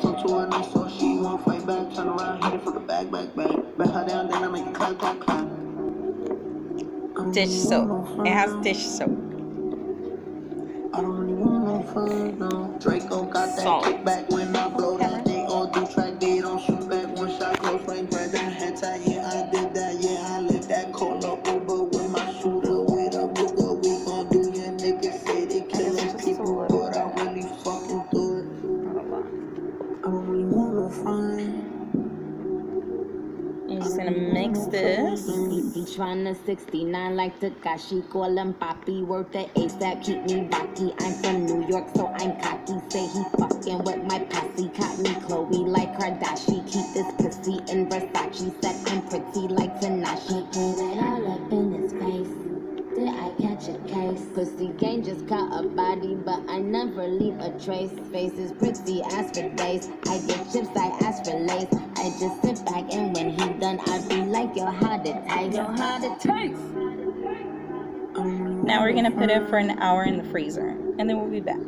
talk to her nice, so she won't fight back. Turn around, hit it for the back. Back her down, then I make it clap. Dish soap. It has dish soap. I don't really want no fun, no. Draco got that kickback when I blow that. They all do track, they don't shoot back. One shot, close range, grab that head tie. Yeah, I did that, yeah, I lit that. Call up Uber with my shooter, with a booger. We gon' do your niggas say they killing people, but I really fucking do it. I don't really want no fun. I'm just gonna mix this. He tryna 69 like Takashi, call him Papi, worth the ASAP, keep me rocky. I'm from New York, so I'm cocky. Say he fucking with my posse, caught me Chloe like Kardashian. Keep this pussy in Versace, said I'm pretty like Tanashi. Put it all up in his face. Did I catch a case? Pussy gang just caught a body, but I never leave a trace. Face is pretty, ask for days. I get chips, I ask for lace. I just sit back and when he done, I be like, yo, how to taste? Yo, how to taste? Now we're gonna put it for an hour in the freezer, and then we'll be back.